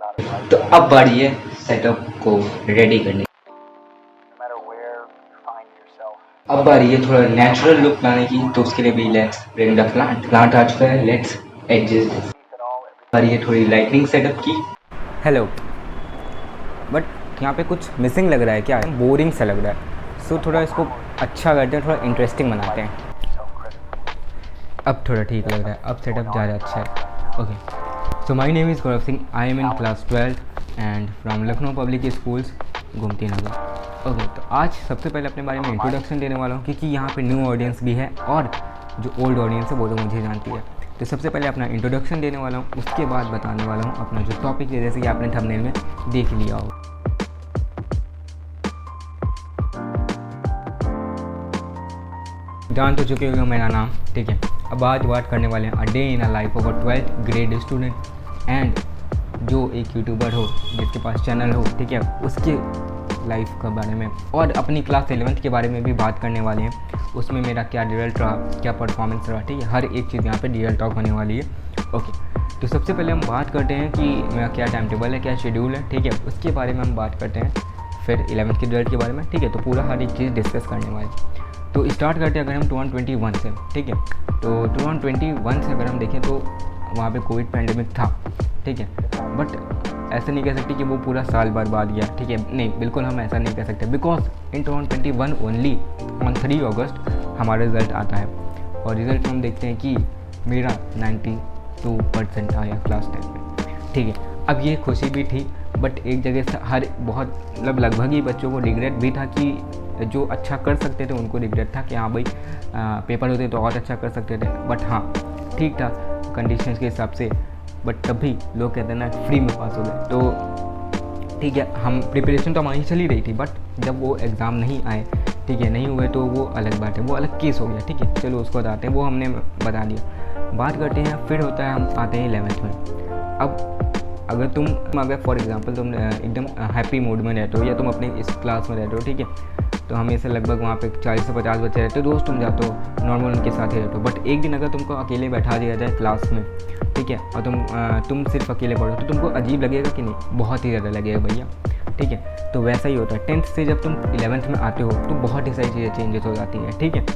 तो अब बारी है सेटअप को रेडी करने। अब बारी है थोड़ा नेचुरल लुक लाने की, तो उसके लिए भी लेट्स ब्रिंग द प्लांट आ चुका है, लेट्स एडजस्ट दिस। बारी है थोड़ी लाइटनिंग सेटअप की। हेलो, बट यहाँ पे कुछ मिसिंग लग रहा है, क्या है, बोरिंग सा लग रहा है। सो थोड़ा इसको अच्छा करते हैं, थोड़ा इंटरेस्टिंग बनाते हैं। अब थोड़ा ठीक लग रहा है, अब सेटअप ज़्यादा अच्छा है। Okay, so my name is Gaurav Singh, I am in class 12 and from Lucknow public schools, Gomti Nagar. Okay, तो आज सबसे पहले अपने बारे में इंट्रोडक्शन देने वाला हूँ, क्योंकि यहाँ पे न्यू ऑडियंस भी है और जो ओल्ड ऑडियंस है वो तो मुझे जानती है। तो सबसे पहले अपना इंट्रोडक्शन देने वाला हूँ, उसके बाद बताने वाला हूँ अपना जो टॉपिक है, जैसे कि आपने थंबनेल में देख लिया हो। जान तो चुके हो मेरा नाम, ठीक है। अब आज बात करने वाले हैं a day in a life of a 12th grade student and जो एक यूट्यूबर हो जिसके पास चैनल हो, ठीक है, उसके लाइफ के बारे में और अपनी क्लास 11th के बारे में भी बात करने वाले हैं। उसमें मेरा क्या रिजल्ट रहा, क्या परफॉर्मेंस रहा, ठीक है, हर एक चीज़ यहाँ पे डिटेल टॉक होने वाली है। ओके, तो सबसे पहले हम बात करते हैं कि मेरा क्या टाइम टेबल है, क्या शेड्यूल है, ठीक है, उसके बारे में हम बात करते हैं। फिर 11th के रिजल्ट के बारे में, ठीक है, तो पूरा हर एक चीज़ डिस्कस करने वाले। तो स्टार्ट करते हैं अगर हम 2021 से, ठीक है। तो 2021 से अगर हम देखें तो वहाँ पे कोविड पैंडेमिक था, ठीक है, बट ऐसा नहीं कह सकते कि वो पूरा साल बर्बाद गया, ठीक है, नहीं, बिल्कुल हम ऐसा नहीं कह सकते, बिकॉज इन 2021 ओनली ऑन 3 अगस्त हमारा रिज़ल्ट आता है और रिज़ल्ट हम देखते हैं कि मेरा 92% आया क्लास 10 में, ठीक है। अब ये खुशी भी थी, बट एक जगह से हर बहुत मतलब लगभग ही बच्चों को रिग्रेट भी था कि जो अच्छा कर सकते थे उनको रिग्रेट था कि हाँ भाई पेपर होते तो और अच्छा कर सकते थे, बट हाँ ठीक था कंडीशंस के हिसाब से, बट तब भी लोग कहते हैं ना फ्री में पास हो गए। तो ठीक है, हम प्रिपरेशन तो हमारी चली रही थी, बट जब वो एग्ज़ाम नहीं आए, ठीक है, नहीं हुए, तो वो अलग बात है, वो अलग केस हो गया, ठीक है, चलो उसको बताते हैं, वो हमने बता दिया। बात करते हैं, फिर होता है हम आते हैं 11th में। अब अगर फॉर एग्जांपल तुम एकदम हैप्पी मूड में रहते हो या तुम अपने इस क्लास में रहते हो, ठीक है, तो हमेशा लगभग वहाँ पे 40 से 50 बच्चे रहते हो, रोज़ तुम जाते हो, नॉर्मल उनके साथ ही रहते हो, बट एक दिन अगर तुमको अकेले बैठा दिया जाए क्लास में, ठीक है, और तुम सिर्फ अकेले पढ़ो, तो तुमको अजीब लगेगा कि नहीं? बहुत ही ज़्यादा लगेगा भैया, ठीक है। तो वैसा ही होता है 10th से जब तुम 11th में आते हो तो बहुत ही सारी चीज़ें चेंजेस हो जाती हैं, ठीक है।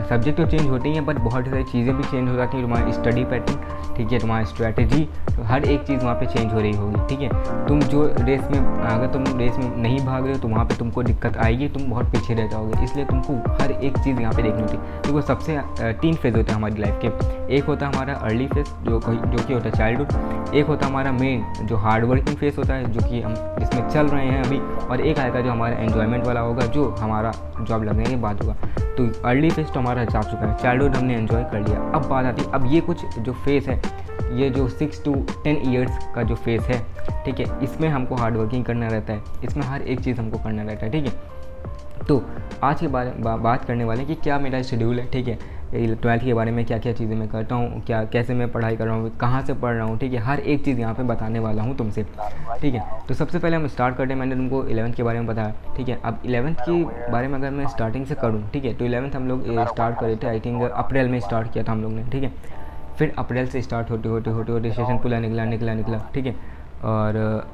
सब्जेक्ट तो चेंज होते ही हैं, बट बहुत सारी चीज़ें भी चेंज हो जाती हैं, तुम्हारी स्टडी पैटर्न, ठीक है, तुम्हारी स्ट्रैटेजी, तो हर एक चीज़ वहाँ पे चेंज हो रही होगी, ठीक है। तुम जो रेस में अगर तुम रेस में नहीं भाग रहे हो तो वहाँ पे तुमको दिक्कत आएगी, तुम बहुत पीछे रह जाओगे, इसलिए तुमको हर एक चीज़ यहाँ पे देखनी होती है। देखो सबसे 3 फेज़ होते हैं हमारी लाइफ के। एक होता है हमारा अर्ली फेज़ जो कि होता है चाइल्डहुड, एक होता है हमारा मेन जो हार्ड वर्किंग फेज़ होता है जो कि हम जिसमें चल रहे हैं अभी, और एक आएगा जो हमारा एन्जॉयमेंट वाला होगा जो हमारा जॉब लगने के बाद होगा। तो अर्ली फेज़ तो हमारा जा चुका है, चाइल्डहुड हमने एंजॉय कर लिया। अब बात आती है, अब ये कुछ जो फेज़ है, ये जो 6 to 10 ईयर्स का जो फेज़ है, ठीक है, इसमें हमको हार्ड वर्किंग करना रहता है, इसमें हर एक चीज़ हमको करना रहता है, ठीक है। तो आज के बारे बात करने वाले कि क्या मेरा शेड्यूल है, ठीक है, 12th के बारे में क्या क्या चीज़ें मैं करता हूँ, क्या कैसे मैं पढ़ाई कर रहा हूँ, कहाँ से पढ़ रहा हूँ, ठीक है, हर एक चीज़ यहाँ पे बताने वाला हूँ तुमसे, ठीक है। तो सबसे पहले हम स्टार्ट करते हैं, मैंने तुमको 11th के बारे में बताया, ठीक है। अब 11th के बारे में अगर मैं स्टार्टिंग से करूँ, ठीक है, तो 11th हम लोग स्टार्ट करे थे, आई थिंक अप्रैल में स्टार्ट किया था हम लोग ने, ठीक है। फिर अप्रैल से स्टार्ट होते सेशन पूरा निकला, ठीक है। और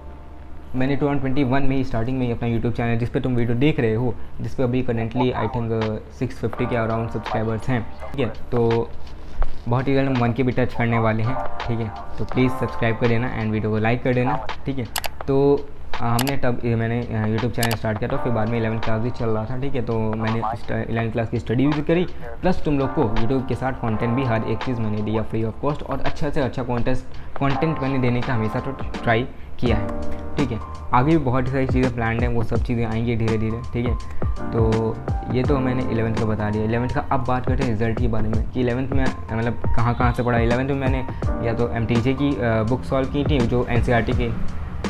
मैंने 2021 में ही स्टार्टिंग में ही अपना यूट्यूब चैनल, जिस पे तुम वीडियो देख रहे हो, जिस पे अभी करेंटली आई थिंक 650 के अराउंड सब्सक्राइबर्स हैं, ठीक है। तो बहुत ही जल्द हम 1K भी टच करने वाले हैं, ठीक है। तो प्लीज़ सब्सक्राइब कर देना एंड वीडियो को लाइक कर देना, ठीक है। तो मैंने यूट्यूब चैनल स्टार्ट किया, तो फिर बाद में 11th क्लास भी चल रहा था, ठीक है। तो मैंने 11th क्लास की स्टडी भी करी, प्लस तुम लोग को यूट्यूब के साथ कंटेंट भी हर एक चीज़ मैंने दिया फ्री ऑफ कॉस्ट, और अच्छा से अच्छा कंटेंट मैंने देने का हमेशा तो ट्राई किया है, ठीक है। आगे भी बहुत सारी चीज़ें प्लान हैं, वो सब चीज़ें आएंगी धीरे धीरे, ठीक है। तो ये तो मैंने 11th का बता दिया। 11th का अब बात करते हैं रिज़ल्ट के बारे में कि 11th में मतलब कहाँ से पढ़ा। 11th में मैंने या तो MTJ की बुक सॉल्व की थी, जो NCERT की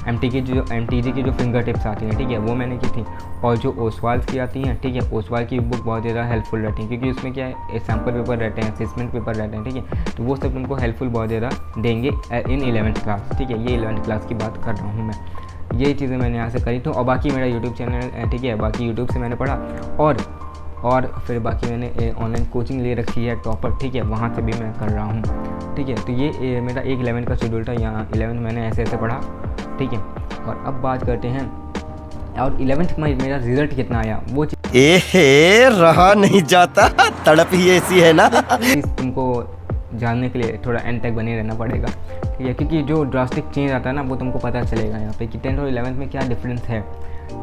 MTG की जो फिंगर टिप्स आती हैं, ठीक है, वो मैंने की थी, और जो ओसवाल की आती हैं, ठीक है, ओसवाल की बुक बहुत ज़्यादा हेल्पफुल रहती है, क्योंकि उसमें क्या है सैम्पल पेपर रहते हैं, असेसमेंट पेपर रहते हैं, ठीक है। तो वो सब तुमको हेल्पफुल बहुत ज़्यादा देंगे इन 11th क्लास, ठीक है। ये 11th क्लास की बात कर रहा हूँ मैं, ये चीज़ें मैंने यहाँ से करी थी। और बाकी मेरा यूट्यूब चैनल, ठीक है, बाकी यूट्यूब से मैंने पढ़ा, और फिर बाकी मैंने ऑनलाइन कोचिंग ले रखी है टॉपर, ठीक है, वहाँ से भी मैं कर रहा हूँ, ठीक है। तो ये मेरा एक 11th का शेड्यूल था। यहाँ 11th मैंने ऐसे पढ़ा, ठीक है। और अब बात करते हैं और 11th में मेरा रिजल्ट कितना आया वो एहे रहा नहीं जाता, तड़प ही ऐसी है ना। चीज़ तुमको जानने के लिए थोड़ा एंड तक बने रहना पड़ेगा, ठीक है, क्योंकि जो ड्रास्टिक चेंज आता है ना वो तुमको पता चलेगा यहाँ पे कि 10th और 11th में क्या डिफरेंस है,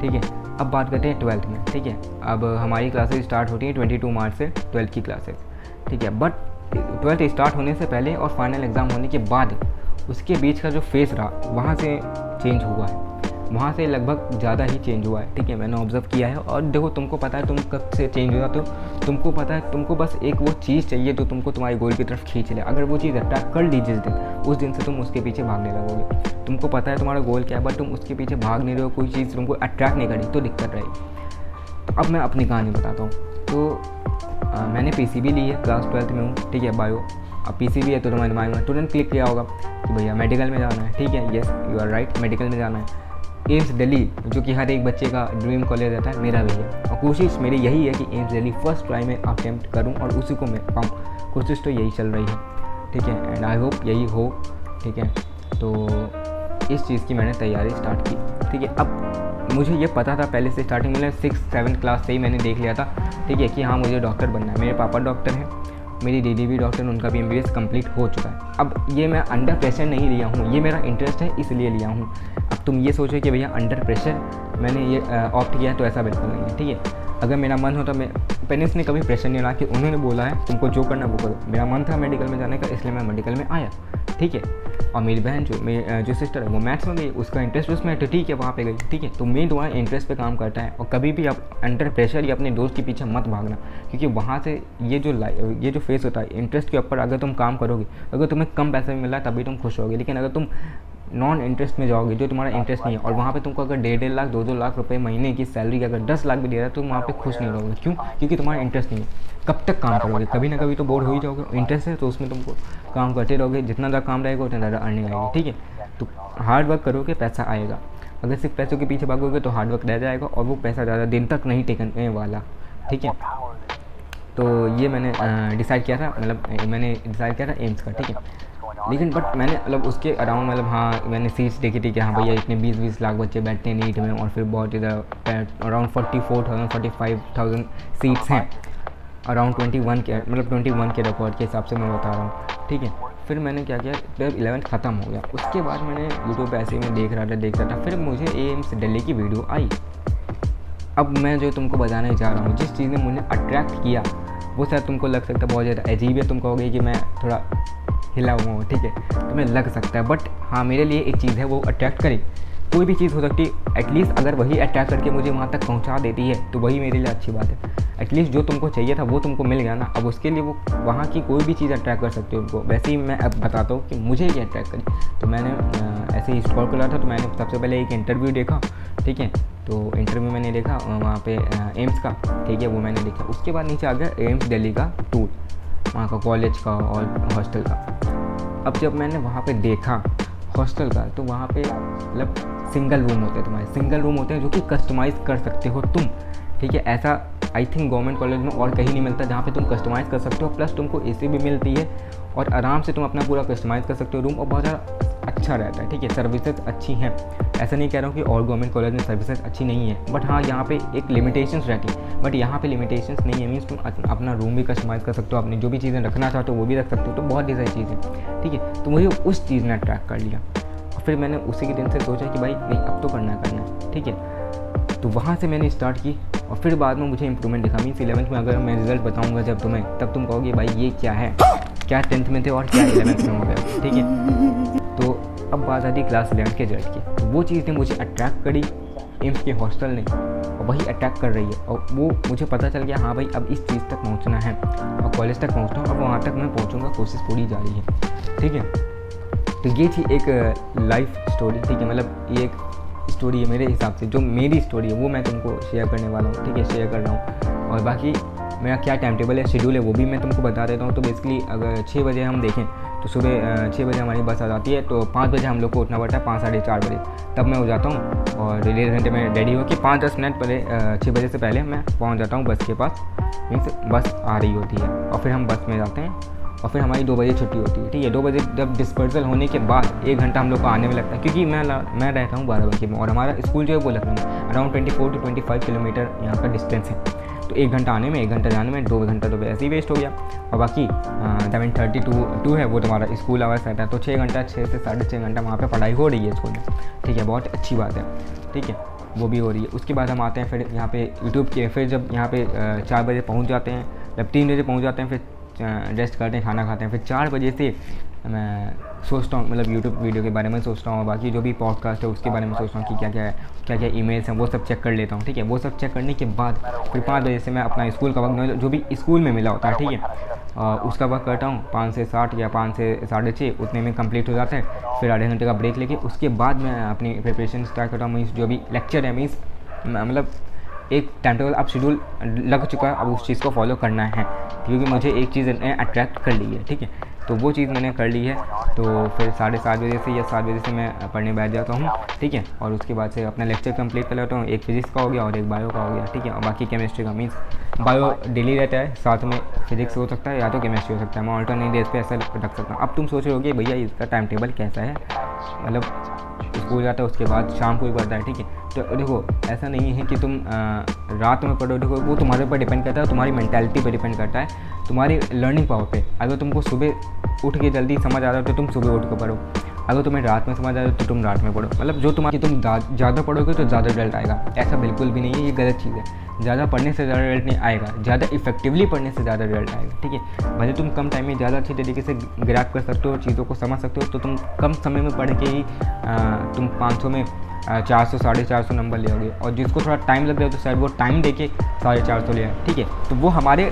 ठीक है। अब बात करते हैं 12th में, ठीक है। अब हमारी क्लासेस स्टार्ट होती हैं 22 मार्च से 12th की क्लासेस, ठीक है। बट 12th स्टार्ट होने से पहले और फाइनल एग्ज़ाम होने के बाद उसके बीच का जो फेस रहा वहाँ से चेंज हुआ है, वहाँ से लगभग ज़्यादा ही चेंज हुआ है, ठीक है। मैंने ऑब्ज़र्व किया है। और देखो तुमको पता है तुम कब से चेंज हो जाते हो, तुमको पता है तुमको बस एक वो चीज़ चाहिए जो तुमको तुम्हारी गोल की तरफ खींच ले। अगर वो चीज़ अट्रैक्ट कर ली जिस दिन, उस दिन से तुम उसके पीछे भागने लगोगे। तुमको पता है तुम्हारा गोल क्या है बट तुम उसके पीछे भाग नहीं रहे हो, कोई चीज़ तुमको अट्रैक्ट नहीं करी तो दिक्कत रहेगी। तो अब मैं अपनी कहानी बताता हूँ। तो मैंने PCB ली है, क्लास 12th में हूँ, ठीक है, बायो। अब PCB है तो तुम्हारे दिमाग में तुरंत क्लिक किया होगा कि भैया मेडिकल में जाना है, ठीक है। Yes you are right, medical में जाना है। एम्स दिल्ली जो कि हर एक बच्चे का ड्रीम कॉलेज रहता है, मेरा भी है। और कोशिश मेरी यही है कि एम्स दिल्ली फर्स्ट ट्राई में अटेम्प्ट करूं और उसी को मैं पाऊँ। कोशिश तो यही चल रही है, ठीक है, एंड आई होप यही हो, ठीक है। तो इस चीज़ की मैंने तैयारी स्टार्ट की, ठीक है। अब मुझे ये पता था पहले से, स्टार्टिंग में 6-7 क्लास से ही मैंने देख लिया था, ठीक है, कि हाँ मुझे डॉक्टर बनना है। मेरे पापा डॉक्टर हैं, मेरी दीदी भी डॉक्टर, उनका भी MBBS कंप्लीट हो चुका है। अब ये मैं अंडर प्रेशर नहीं लिया हूँ, ये मेरा इंटरेस्ट है इसलिए लिया हूँ। अब तुम ये सोचो कि भैया अंडर प्रेशर मैंने ये ऑप्ट किया है, तो ऐसा बिल्कुल नहीं है, ठीक है। अगर मेरा मन होता, मैं पेरेंट्स ने कभी प्रेशर नहीं डाला कि उन्होंने बोला है तुमको जो करना वो करो। मेरा मन था मेडिकल में जाने का, इसलिए मैं मेडिकल में आया, ठीक है। और मेरी बहन जो सिस्टर है वो मैथ्स में गई, उसका इंटरेस्ट उसमें है तो ठीक है वहाँ पे गई, ठीक है। तो मेन तुम्हारा इंटरेस्ट पे काम करता है। और कभी भी आप अंडर प्रेशर या अपने दोस्त के पीछे मत भागना, क्योंकि वहाँ से ये जो फेस होता है इंटरेस्ट के ऊपर, अगर तुम काम करोगे, अगर तुम्हें कम पैसे में मिला तभी तुम खुश होगे। लेकिन अगर तुम नॉन इंटरेस्ट में जाओगे जो तुम्हारा इंटरेस्ट नहीं है, और वहाँ पे तुमको अगर 1.5 लाख 2-2 लाख रुपए महीने की सैलरी, अगर 10 लाख भी दे रहा है तो तुम वहाँ पे खुश नहीं रहोगे। क्यों? क्योंकि तुम्हारा इंटरेस्ट नहीं है। कब तक काम करोगे? कभी ना कभी तो बोर हो ही जाओगे। इंटरेस्ट है तो उसमें तुमको काम करते रहोगे, जितना ज़्यादा काम रहेगा उतना ज़्यादा अर्निंग आएगी, ठीक है। तो हार्ड वर्क करोगे पैसा आएगा। अगर सिर्फ पैसों के पीछे भागोगे तो हार्ड वर्क रह जाएगा और वो पैसा ज़्यादा दिन तक नहीं टिकने वाला, ठीक है। तो ये मैंने डिसाइड किया था, मैंने डिसाइड किया था एम्स का, ठीक है। लेकिन बट मैंने उसके अराउंड हाँ मैंने सीट्स देखी थी कि हाँ भैया इतने 20-20 लाख बच्चे बैठते हैं नीट में, और फिर बहुत इधर अराउंड 44,000-45,000 सीट्स हैं, अराउंड 21 के रिकॉर्ड के हिसाब से मैं बता रहा हूँ, ठीक है। फिर मैंने क्या किया, जब 11th ख़त्म हो गया उसके बाद मैंने यूट्यूब पे ऐसे ही मैं देख रहा था, फिर मुझे एम्स दिल्ली की वीडियो आई। अब मैं जो तुमको बताने जा रहा हूँ, जिस चीज़ ने मुझे अट्रैक्ट किया वो शायद तुमको लग सकता है बहुत ज़्यादा अजीब है, तुम कहोगे कि मैं थोड़ा हिला हुआ हूँ, ठीक है, तुम्हें लग सकता है। बट हाँ मेरे लिए एक चीज़ है वो अट्रैक्ट करे, कोई भी चीज़ हो सकती है, एटलीस्ट अगर वही अट्रैक्ट करके मुझे वहाँ तक पहुँचा देती है तो वही मेरे लिए अच्छी बात है। एटलीस्ट जो तुमको चाहिए था वो तुमको मिल गया ना, अब उसके लिए वो वहाँ की कोई भी चीज़ अट्रैक्ट कर सकते हो उनको। वैसे ही मैं अब बताता हूँ कि मुझे क्या अट्रैक्ट करी। तो मैंने ऐसे ही स्क्रॉल कर रहा था तो मैंने सबसे पहले एक इंटरव्यू देखा, ठीक है। तो इंटरव्यू मैंने देखा वहाँ पे एम्स का, ठीक है, वो मैंने देखा। उसके बाद नीचे आ गया एम्स दिल्ली का टूर, वहाँ का कॉलेज का और हॉस्टल का। अब जब मैंने वहाँ पे देखा हॉस्टल का, तो वहाँ पे सिंगल रूम होते हैं, तुम्हारे सिंगल रूम होते हैं जो कि कस्टमाइज़ कर सकते हो तुम, ठीक है। ऐसा आई थिंक गवर्नमेंट कॉलेज में और कहीं नहीं मिलता जहाँ पे तुम कस्टमाइज़ कर सकते हो, प्लस तुमको AC भी मिलती है और आराम से तुम अपना पूरा कस्टमाइज़ कर सकते हो रूम, और बहुत ज़्यादा अच्छा रहता है, ठीक है। सर्विसेज अच्छी हैं, ऐसा नहीं कह रहा हूँ कि और गवर्नमेंट कॉलेज में सर्विसेज अच्छी नहीं है, बट हाँ यहाँ पे एक लिमिटेशंस रहती है, बट यहाँ पे लिमिटेशंस नहीं है। मीन्स तुम अपना रूम भी कस्टमाइज़ कर सकते हो, अपनी जो भी चीज़ें रखना चाहते हो वो भी रख सकते हो, तो बहुत सारी चीज़ें, ठीक है। तो मुझे उस चीज़ ने अट्रैक्ट कर लिया और फिर मैंने उसी के दिन से सोचा कि भाई नहीं अब तो करना है, ठीक है। तो वहाँ से मैंने स्टार्ट की और फिर बाद में मुझे इंप्रूवमेंट दिखा। मीन्स 11th में अगर मैं रिजल्ट बताऊँगा जब तुम्हें, तब तुम कहोगे भाई ये क्या है, क्या 10th में थे और क्या 11th में हो गया, ठीक है। तो अब बात आती है क्लास 11th के रिजल्ट की। तो वो चीज़ ने मुझे अट्रैक्ट करी एम्स के हॉस्टल ने, और वही अट्रैक्ट कर रही है, और वो मुझे पता चल गया हाँ भाई अब इस चीज़ तक पहुँचना है और कॉलेज तक पहुँचना हूँ, अब वहाँ तक मैं पहुँचूँगा, कोशिश पूरी जा रही है, ठीक है। तो ये थी एक लाइफ स्टोरी, ठीक है। ये एक स्टोरी है मेरे हिसाब से, जो मेरी स्टोरी है वो मैं तुमको शेयर करने वाला हूँ, ठीक है, शेयर कर रहा हूँ। और बाकी मेरा क्या टाइम टेबल है, शेड्यूल है, वो भी मैं तुमको बता देता हूँ। तो बेसिकली अगर 6 बजे हम देखें तो सुबह 6 बजे हमारी बस आ जाती है, तो 5 बजे हम लोग को उठना पड़ता है, 5-4:30 बजे तब मैं हो जाता हूँ, और 1.5 घंटे में रेडी हो कि 5-10 मिनट पहले 6 बजे से पहले मैं पहुँच जाता हूँ बस के पास। मीन्स बस आ रही होती है और फिर हम बस में जाते हैं और फिर हमारी 2 बजे छुट्टी होती है, ठीक है। 2 बजे जब डिस्पर्सल होने के बाद 1 घंटा हम लोग को आने में लगता है, क्योंकि मैं रहता हूँ बाराबंकी में और हमारा स्कूल जो है वो लखनऊ में, अराउंड 24 to 25 किलोमीटर यहाँ का डिस्टेंस है। तो 1 घंटा आने में, 1 घंटा जाने में, 2 घंटा तो वैसे ही वेस्ट हो गया। और बाकी 7:30 to 2 है वो तुम्हारा स्कूल आवर्स रहता है, तो 6 घंटा, 6 से 6.5 घंटा वहाँ पे पढ़ाई हो रही है स्कूल में, ठीक है। बहुत अच्छी बात है, ठीक है, वो भी हो रही है। उसके बाद हम आते हैं फिर यहाँ पे यूट्यूब के, फिर जब यहाँ पे 4 बजे पहुँच जाते हैं, जब 3 बजे पहुँच जाते हैं, फिर रेस्ट करते हैं, खाना खाते हैं, फिर 4 बजे से मैं सोचता हूँ, मतलब यूट्यूब वीडियो के बारे में सोचता हूँ और बाकी जो भी पॉडकास्ट है उसके बारे में सोचता हूँ कि क्या क्या ईमेल्स हैं वो सब चेक कर लेता हूँ, ठीक है। वो सब चेक करने के बाद फिर 5 बजे से मैं अपना स्कूल का वक्त जो भी स्कूल में मिला होता है, ठीक है, उसका वक्त करता हूँ 5 से 7 या 5 से 6:30, उतने में कंप्लीट हो जाता है। फिर आधे घंटे का ब्रेक लेके उसके बाद मैं अपनी प्रिपरेशन स्टार्ट करता हूँ। मीन्स जो भी लेक्चर है, मीन्स मतलब एक टाइम टेबल अब शेड्यूल लग चुका है, अब उस चीज़ को फॉलो करना है, क्योंकि मुझे एक चीज़ ने अट्रैक्ट कर ली है, ठीक है। तो वो चीज़ मैंने कर ली है, तो फिर 7:30 बजे से या 7 बजे से मैं पढ़ने बैठ जाता हूँ, ठीक है। और उसके बाद से अपना लेक्चर कंप्लीट कर लेता हूँ। एक फिजिक्स का हो गया और एक बायो का हो गया, ठीक है। और बाकी केमिस्ट्री का, मीन्स बायो डेली रहता है, साथ में फिजिक्स हो सकता है या तो केमिस्ट्री हो सकता है। मैं ऑल्टरनेट डेज पे ऐसा रख सकता हूँ। अब तुम सोच रहे हो कि भैया इसका टाइम टेबल कैसा है, मतलब स्कूल जाता है उसके बाद शाम को ही पढ़ता है, ठीक है। तो देखो ऐसा नहीं है कि तुम रात में पढ़ो, देखो वो तुम्हारे ऊपर डिपेंड करता है, तुम्हारी मेंटालिटी पर डिपेंड करता है, तुम्हारी लर्निंग पावर पे। अगर तुमको सुबह उठ के जल्दी समझ आ रहा है तो तुम सुबह उठ कर पढ़ो, अगर तुम्हें रात में समझ आ रहा है तो तुम रात में पढ़ो। मतलब जो तुम ज़्यादा पढ़ोगे तो ज़्यादा रिजल्ट आएगा, ऐसा बिल्कुल भी नहीं है, ये गलत चीज़ है। ज़्यादा पढ़ने से ज़्यादा रिजल्ट नहीं आएगा, ज़्यादा इफेक्टिवली पढ़ने से ज़्यादा रिजल्ट आएगा, ठीक है। भले तुम कम टाइम में ज़्यादा अच्छी तरीके से ग्रैब कर सकते हो, चीज़ों को समझ सकते हो, तो तुम कम समय में पढ़ के ही तुम 500 में 400 450 नंबर ले आओगे। और जिसको थोड़ा टाइम लग रहा है तो शायद वो टाइम देके 450 ले आए, ठीक है। तो वो हमारे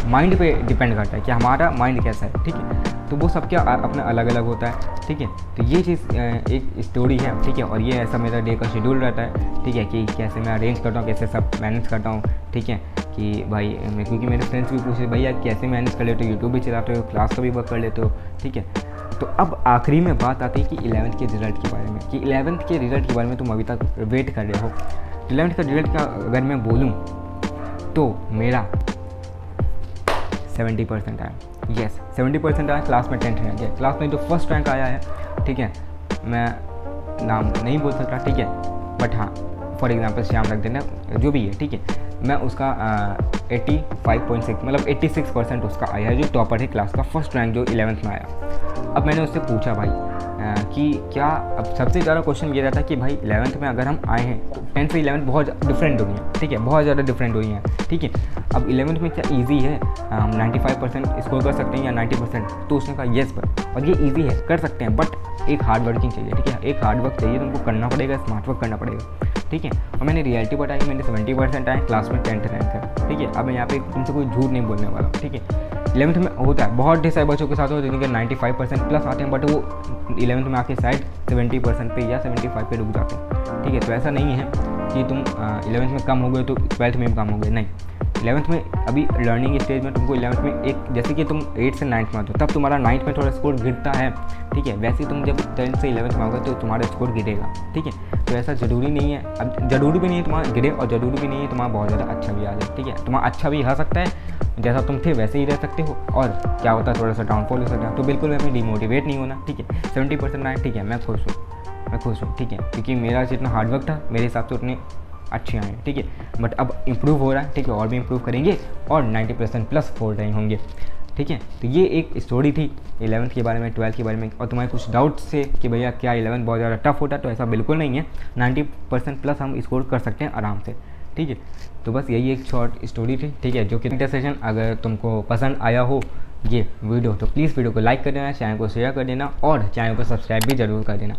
माइंड पे डिपेंड करता है कि हमारा माइंड कैसा है, ठीक है। तो वो सबके अपना अलग अलग होता है, ठीक है। तो ये चीज़ एक स्टोरी है, ठीक है। और ये ऐसा मेरा डे का शेड्यूल रहता है, ठीक है, कि कैसे मैं अरेंज करता हूँ, कैसे सब मैनेज करता हूँ, ठीक है। कि भाई क्योंकि मेरे फ्रेंड्स भी पूछे भैया कैसे मैनेज कर लेते हो, यूट्यूब भी चलाते हो, क्लास का भी वर्क कर लेते हो, ठीक है। तो अब आखिरी में बात आती है कि 11th के रिज़ल्ट के बारे में, कि 11th के रिज़ल्ट के बारे में तुम अभी तक वेट कर रहे हो। 11th का रिज़ल्ट का अगर मैं बोलूँ तो मेरा 70% आया, यस 70% आया। क्लास में 10th रैंक है, क्लास में जो फर्स्ट रैंक आया है, ठीक है, मैं नाम नहीं बोल सकता, ठीक है, बट हाँ फॉर एग्जांपल श्याम रख देना, जो भी है, ठीक है। मैं उसका 85.6 मतलब 86% उसका आया है, जो टॉपर है क्लास का, फर्स्ट रैंक जो 11th में आया। अब मैंने उससे पूछा भाई कि क्या, अब सबसे ज़्यादा क्वेश्चन ये रहता है कि भाई 11th में अगर हम आए हैं तो 10th से 11th बहुत डिफरेंट हुई है, ठीक है, बहुत ज़्यादा डिफरेंट हुई हैं, ठीक है। अब 11th में क्या ईजी है, हम 95% स्कोर कर सकते हैं या 90%, तो उसने कहा येस पर, और ये ईजी है, कर सकते हैं, बट एक हार्ड वर्किंग चाहिए, ठीक है, एक हार्ड वर्क चाहिए, तुमको करना पड़ेगा, स्मार्ट वर्क करना पड़ेगा, ठीक है। और मैंने रियलिटी बताई, मैंने 70% आए, क्लास में 10th रैंक है, ठीक है। अब मैं यहाँ पे तुमसे कोई झूठ नहीं बोलने वाला, ठीक है। 11th में होता है, बहुत ढेर सारे बच्चों के साथ होता है जिनके 95% प्लस आते हैं, बट वो 11th में आके शायद 70% पे या 75 पे रुक जाते हैं, ठीक है। तो ऐसा नहीं है कि तुम 11th में कम हो गए तो 12th में भी कम हो गए, नहीं। 11th में अभी लर्निंग स्टेज में तुमको 11th में एक, जैसे कि तुम 8 से 9th में आते हो तब तुम्हारा 9th में थोड़ा स्कोर गिरता है, ठीक है, वैसे ही तुम जब 10th से 11th में आओगे तो तुम्हारा स्कोर गिरेगा, ठीक है। तो ऐसा ज़रूरी नहीं है, अब ज़रूरी भी नहीं है तुम्हारा गिरे और ज़रूरी भी नहीं है तुम्हारा बहुत ज़्यादा अच्छा भी आ जाए, ठीक है। तुम्हारा अच्छा भी आ सकता है, जैसा तुम थे वैसे ही रह सकते हो, और क्या होता है थोड़ा सा डाउनफॉल हो सकता है, तो बिल्कुल हमें डिमोटिवेट नहीं होना, ठीक है। 70% आए, ठीक है, मैं खुश हूँ, ठीक है, क्योंकि मेरा जितना हार्डवर्क था मेरे हिसाब से उतने अच्छे आए, ठीक है। बट अब इम्प्रूव हो रहा है, ठीक है, और भी इम्प्रूव करेंगे और 90% प्लस हो रहे होंगे, ठीक है। तो ये एक स्टोरी थी 11th के बारे में, 12th के बारे में। और तुम्हारे कुछ डाउट्स थे कि भैया क्या 11th बहुत ज़्यादा टफ होता है, तो ऐसा बिल्कुल नहीं है, 90% प्लस हम स्कोर कर सकते हैं आराम से, ठीक है। तो बस यही एक शॉर्ट स्टोरी थी, ठीक है, जो कि सेशन अगर तुमको पसंद आया हो ये वीडियो तो प्लीज़ वीडियो को लाइक कर देना, चैनल को शेयर कर देना और चैनल को सब्सक्राइब भी ज़रूर कर देना,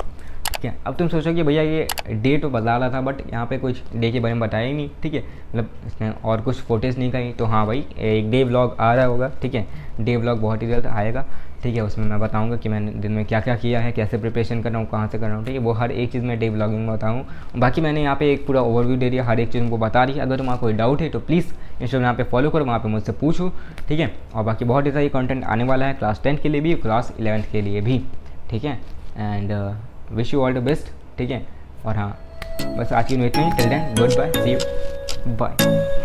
ठीक है। अब तुम सोचो कि भैया ये डे तो बता रहा था बट यहाँ पे कुछ डे के बारे में बताया ही नहीं, ठीक है, मतलब इसने और कुछ फोटेज नहीं कही। तो हाँ भाई, एक डे व्लॉग आ रहा होगा, ठीक है, डे व्लॉग बहुत ही जल्द आएगा, ठीक है। उसमें मैं बताऊंगा कि मैंने दिन में क्या क्या किया है, कैसे प्रिपरेशन कर रहा हूँ, कहाँ से कर रहा हूँ, ठीक है, वो हर एक चीज़ में डे व्लॉगिंग में बताऊँ। बाकी मैंने यहाँ पे एक पूरा ओवरव्यू दे दिया, हर एक चीज़ उनको बता रही है। अगर तुम्हारा कोई डाउट है तो प्लीज़ इंस्टाग्राम पे फॉलो करो, वहाँ पे मुझसे पूछो, ठीक है। और बाकी बहुत ही सारी कंटेंट आने वाला है क्लास 10 के लिए भी, क्लास 11th के लिए भी, ठीक है। And wish you all the best, ठीक है। और हाँ बस आज की न्यूज़ में till then good bye, see you, bye.